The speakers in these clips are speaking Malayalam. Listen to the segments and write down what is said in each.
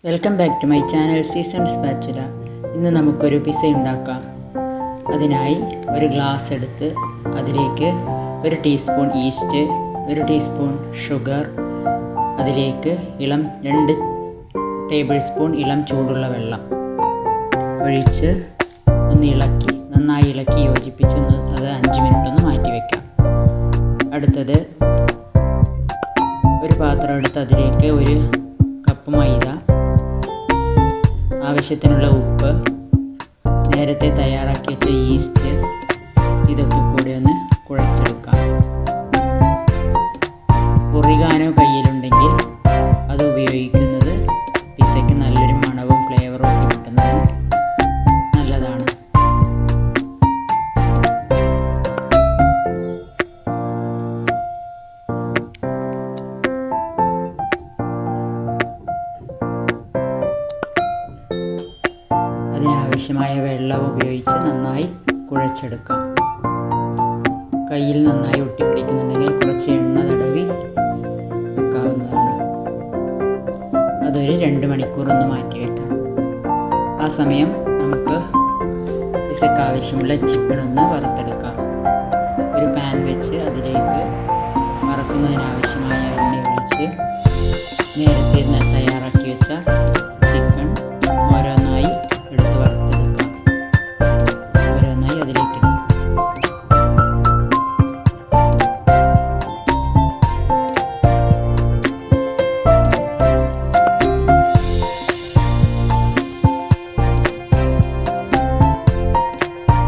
Welcome back to my channel season spatula. ഇന്ന് നമുക്കൊരു പിസ്സ ഉണ്ടാക്കാം. അതിനായി ഒരു ഗ്ലാസ് എടുത്ത് അതിലേക്ക് 1 ടീസ്പൂൺ ഈസ്റ്റ്, 1 ടീസ്പൂൺ ഷുഗർ, അതിലേക്ക് 2 ടേബിൾ സ്പൂൺ ഇളം ചൂടുള്ള വെള്ളം ഒഴിച്ച് നന്നായി ഇളക്കി യോജിപ്പിച്ച് അത് 5 മിനിറ്റ് ഒന്ന് മാറ്റി വയ്ക്കാം. അടുത്തത് ഒരു പാത്രം എടുത്ത് അതിലേക്ക് 1 കപ്പ് മൈദ, ആവശ്യത്തിനുള്ള ഉപ്പ്, നേരത്തെ തയ്യാറാക്കി വെച്ച ഈസ്റ്റ്, ഇതൊക്കെ കൂടി ഒന്ന് കുഴച്ചെടുക്കാം. ഒറിഗാനോ കയ്യിലുണ്ടെങ്കിൽ അത് ഉപയോഗിക്കുന്നത് പിസ്സയ്ക്ക് നല്ലൊരു മണവും ഫ്ലേവറും ഒക്കെ കിട്ടുന്നതിന് നല്ലതാണ്. അതിനാവശ്യമായ വെള്ളം ഉപയോഗിച്ച് നന്നായി കുഴച്ചെടുക്കാം. കയ്യിൽ നന്നായി ഒട്ടിപ്പിടിക്കുന്നുണ്ടെങ്കിൽ കുറച്ച് എണ്ണ തടവി വെക്കാവുന്നതാണ്. അതൊരു 2 മണിക്കൂർ ഒന്ന് മാറ്റി വയ്ക്കാം. ആ സമയം നമുക്ക് പിസ്സയ്ക്ക് ആവശ്യമുള്ള ചിക്കൻ ഒന്ന് വറുത്തെടുക്കാം. ഒരു പാൻ വെച്ച് അതിലേക്ക് വറുക്കുന്നതിനാവശ്യമായ എണ്ണ ഒഴിച്ച് നേരത്തെ തയ്യാറാക്കി വെച്ച ചിക്കൻ ഓരോന്നായി എടുത്ത് വറുത്തെടുക്കാം. ഓരോന്നായി അതിലേക്ക് ഇടാം.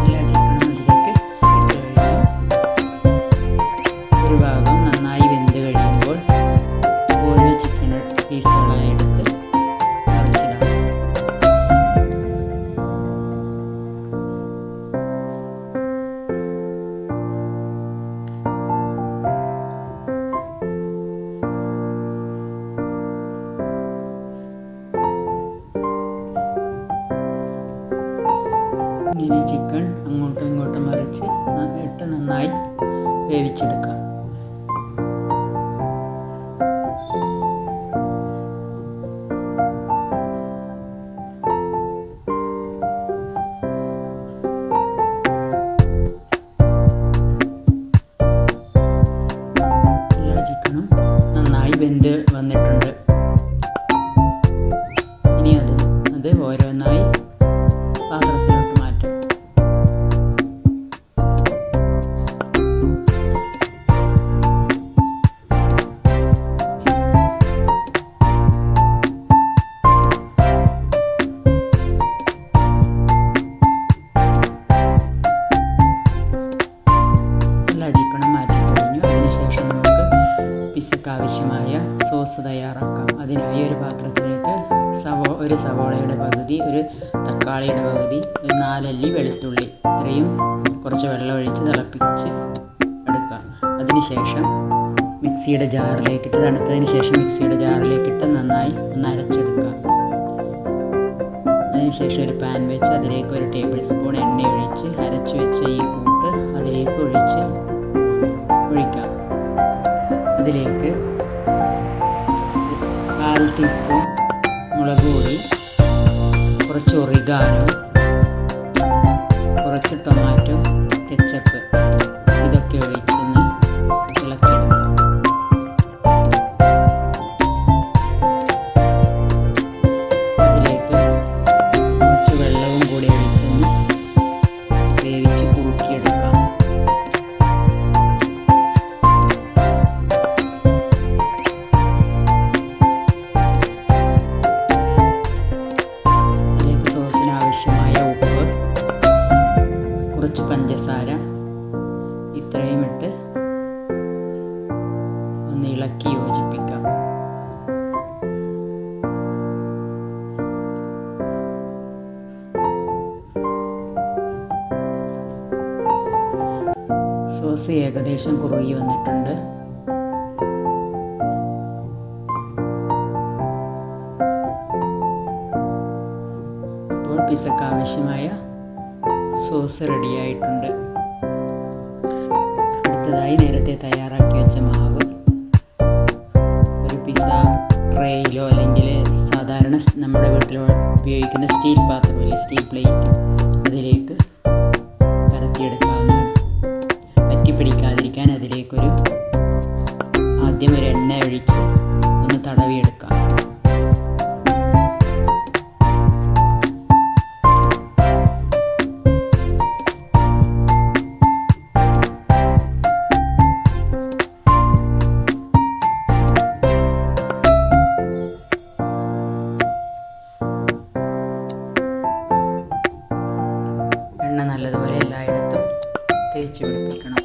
എല്ലാ ചിക്കനും അതിലേക്ക് ഇട്ട് കഴിഞ്ഞു. ഒരു ഭാഗം നന്നായി വെന്ത് കഴിയുമ്പോൾ ഓരോ ചിക്കൻ പീസുകളായി എടുത്ത് മറിച്ചിടാം. ഇങ്ങനെ ചിക്കൻ അങ്ങോട്ടും ഇങ്ങോട്ടും മറിച്ച് ഇട്ട് നന്നായി വേവിച്ചെടുക്കാം. എല്ലാ ചിക്കനും നന്നായി വെന്ത് വന്നിട്ടുണ്ട്. ഇനി അത് ഓരോന്നായി പാത്രത്തിലോട്ട് മാറ്റാം. എല്ലാ ചിക്കനും മാറ്റി കഴിഞ്ഞു. അതിനുശേഷം നമുക്ക് പിസ്സയ്ക്ക് ആവശ്യമായ സോസ് തയ്യാറാക്കാം. അതിനായി ഒരു പാത്രത്തിലേക്ക് ഒരു സവോളയുടെ പകുതി, ഒരു തക്കാളിയുടെ പകുതി, ഒരു 4 അല്ലി വെളുത്തുള്ളി, ഇത്രയും കുറച്ച് വെള്ളം ഒഴിച്ച് തിളപ്പിച്ച് എടുക്കാം. അതിനുശേഷം മിക്സിയുടെ ജാറിലേക്കിട്ട് തണുത്തതിന് ശേഷം മിക്സിയുടെ ജാറിലേക്കിട്ട് നന്നായി ഒന്ന് അരച്ചെടുക്കാം. അതിനുശേഷം ഒരു പാൻ വെച്ച് അതിലേക്ക് 1 ടേബിൾ സ്പൂൺ എണ്ണ ഒഴിച്ച് അരച്ചു വെച്ച ഈ കൂട്ട് അതിലേക്ക് ഒഴിക്കാം. അതിലേക്ക് 1/4 ടീസ്പൂൺ മുളക് പൊടി, കുറച്ച് ഒറിഗാനോ, കുറച്ച് ടൊമാറ്റോ കെച്ചപ്പ്, ഇതൊക്കെ ഒഴിച്ചൊന്ന് ഇളക്കിയെടുക്കാം. അതിലേക്ക് കുറച്ച് വെള്ളവും കൂടി ഒഴിച്ചൊന്ന് വേവിച്ച് കുറുക്കിയെടുക്കാം. ആവശ്യമായ ഉപ്പ്, കുറച്ച് പഞ്ചസാര, ഇത്രയും ഇട്ട് ഒന്ന് ഇളക്കി യോജിപ്പിക്കാം. സോസ് ഏകദേശം കുറുകി വന്നിട്ടുണ്ട്. പിസ്സയ്ക്ക് ആവശ്യമായ സോസ് റെഡിയായിട്ടുണ്ട്. അടുത്തതായി നേരത്തെ തയ്യാറാക്കി വെച്ച മാവ് ഒരു പിസ്സ ട്രേയിലോ അല്ലെങ്കിൽ സാധാരണ സാധാരണ നമ്മുടെ വീട്ടിൽ ഉപയോഗിക്കുന്ന സ്റ്റീൽ പാത്രമില്ല, സ്റ്റീൽ പ്ലേറ്റ്, അതിലേക്ക് പരത്തിയെടുക്കാവുന്നതാണ്. പറ്റിപ്പിടിക്കാതിരിക്കാൻ അതിലേക്കൊരു ആദ്യം ഒരു എണ്ണ ഒഴിച്ച് ഒന്ന് തടവിയെടുക്കാം. എണ്ണ നല്ലതുപോലെ എല്ലായിടത്തും തേച്ച് പിടിപ്പിക്കണം.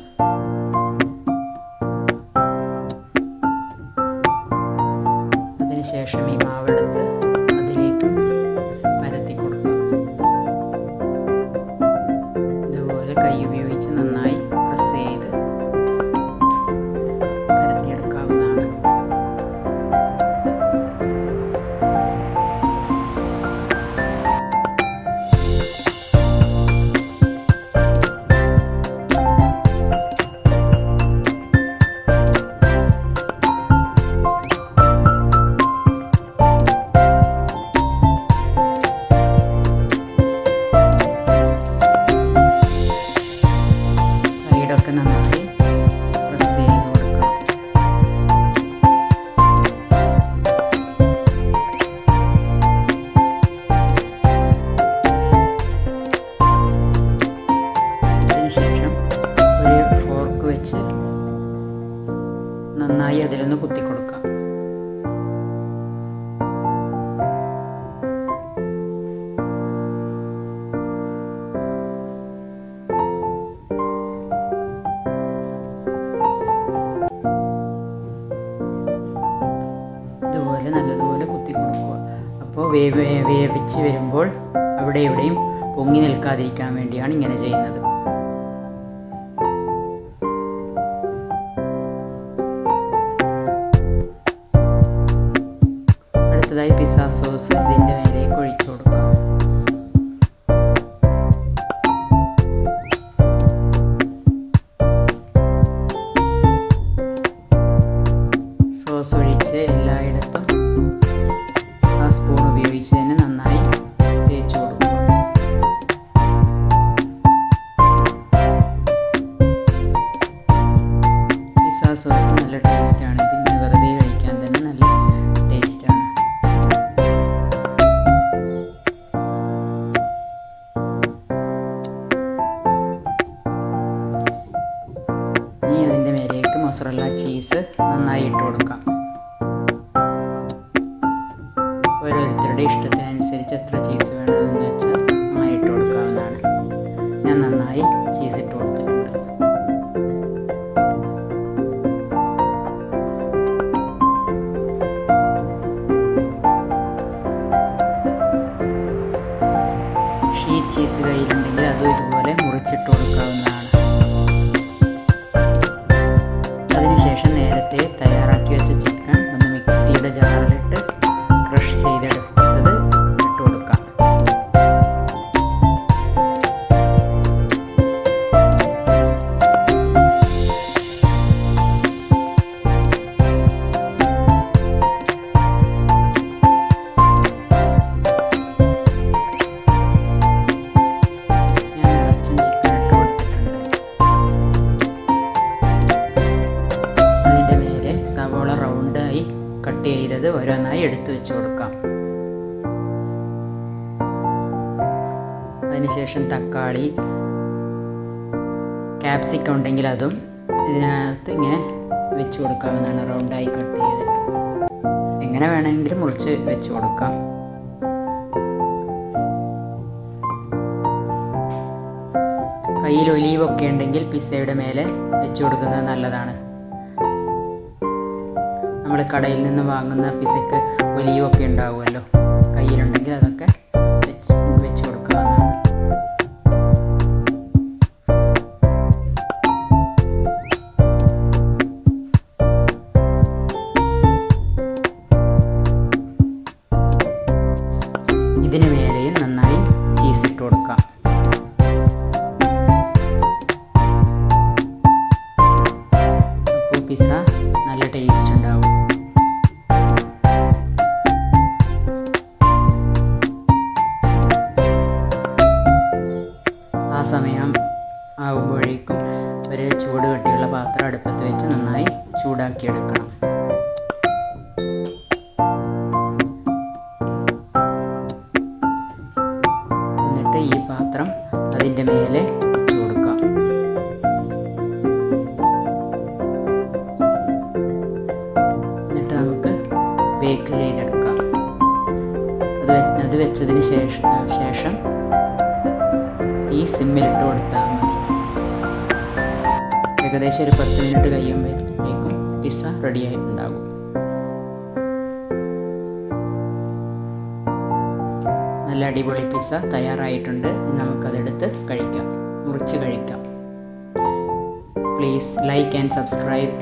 അതിനുശേഷം ഈ മാവെടുത്ത് അതിലേക്ക് പരത്തി കൊടുക്കുക. ഇതുപോലെ കൈ ഉപയോഗിച്ച് നന്നായി പ്രസ് ചെയ്ത് പരത്തിയെടുക്കാവുന്നതാണ്. സൈഡൊക്കെ നന്നായി പ്രസ് ചെയ്ത് കൊടുക്കണം. അതിനുശേഷം ഒരു ഫോർക്ക് വെച്ച് നന്നായി അതിലൊന്ന് കുത്തി കൊടുക്കാം. ഇതുപോലെ നല്ലതുപോലെ കുത്തി കൊടുക്കുക. അപ്പോൾ വേവിച്ച് വരുമ്പോൾ അവിടെ എവിടെയും പൊങ്ങി നിൽക്കാതിരിക്കാൻ വേണ്ടിയാണ് ഇങ്ങനെ ചെയ്യുന്നത്. അടുത്തതായി പിസ്സ സോസ് ഇതിൻ്റെ മേലേക്ക് ഒഴിച്ചു കൊടുക്കുക. സോസ് ഒഴിച്ച് എല്ലായിടത്തും ആ സ്പൂൺ ഉപയോഗിച്ച് തന്നെ നന്നായി തേച്ച് കൊടുക്കുക. പിസ്സ സോസ് നല്ല ടേസ്റ്റാണ്. ഇതിന് വെറുതെ കഴിക്കാൻ തന്നെ നല്ല ടേസ്റ്റാണ്. ഇനി അതിൻ്റെ മേലേക്ക് മൊസറല്ല ചീസ് നന്നായി ഇട്ട് കൊടുക്കാം. ഓരോരുത്തരുടെ ഇഷ്ടത്തിനനുസരിച്ച് എത്ര ചീസ് വേണമെന്ന് വെച്ചാൽ അങ്ങനെ ഇട്ട് കൊടുക്കാവുന്നതാണ്. ഞാൻ നന്നായി ചീസ് ഇട്ട് കൊടുത്തിട്ടുണ്ട്. ഷീറ്റ് ചീസ് കയ്യിലുണ്ടെങ്കിൽ അതും ഇതുപോലെ മുറിച്ചിട്ട് കൊടുക്കാവുന്നതാണ്. അതിനുശേഷം നേരത്തെ തയ്യാറാക്കി വെച്ച ചിക്കൻ ഒന്ന് മിക്സിയുടെ ജാറിലിട്ട് ക്രഷ് ചെയ്തെടുത്തത് ഇട്ട് കൊടുക്കാം. ഞാൻ നിറച്ചും ചിക്കൻ ഇട്ട് കൊടുത്തിട്ടുണ്ട്. അതിൻ്റെ മേലെ സവോള റൗണ്ടായി കട്ട് ചെയ്തത് ഓരോന്നായി എടുത്തു വെച്ച് കൊടുക്കാം. അതിനുശേഷം തക്കാളി, ക്യാപ്സിക്കം ഉണ്ടെങ്കിൽ അതും ഇതിനകത്ത് ഇങ്ങനെ വെച്ച് കൊടുക്കാവുന്നതാണ്. റൗണ്ടായി കട്ട് ചെയ്തിട്ട് എങ്ങനെ വേണമെങ്കിലും മുറിച്ച് വെച്ച് കൊടുക്കാം. കയ്യിൽ ഒലീവൊക്കെ ഉണ്ടെങ്കിൽ പിസ്സയുടെ മേലെ വെച്ച് കൊടുക്കുന്നത് നല്ലതാണ്. നമ്മൾ കടയിൽ നിന്ന് വാങ്ങുന്ന പിസ്സയ്ക്ക് ഒലീവൊക്കെ ഉണ്ടാവുമല്ലോ, കയ്യിലുണ്ടെങ്കിൽ അതൊക്കെ വെച്ച് കൊടുക്കാവുന്നതാണ്. ഇതിന് മേലെയും നന്നായി ചീസ് ഇട്ട് കൊടുക്കാം. അപ്പോൾ പിസ്സ നല്ല ടേസ്റ്റ് ഉണ്ടാവും. സമയം ആകുമ്പോഴേക്കും ഒരു ചൂട് കട്ടിയുള്ള പാത്രം അടുപ്പത്ത് വെച്ച് നന്നായി ചൂടാക്കിയെടുക്കണം. എന്നിട്ട് ഈ പാത്രം അതിൻ്റെ മേലെ വെച്ച് കൊടുക്കാം. എന്നിട്ട് നമുക്ക് ബേക്ക് ചെയ്തെടുക്കാം. അത് വെച്ചതിന് ശേഷം തീ സിമ്മിലിട്ട് കൊടുത്താൽ മതി. ഏകദേശം ഒരു 10 മിനിറ്റ് കഴിയുമ്പോഴേക്കും പിസ്സ റെഡി ആയിട്ടുണ്ടാകും. നല്ല അടിപൊളി പിസ്സ തയ്യാറായിട്ടുണ്ട്. നമുക്കതെടുത്ത് കഴിക്കാം, മുറിച്ച് കഴിക്കാം. Please like and subscribe.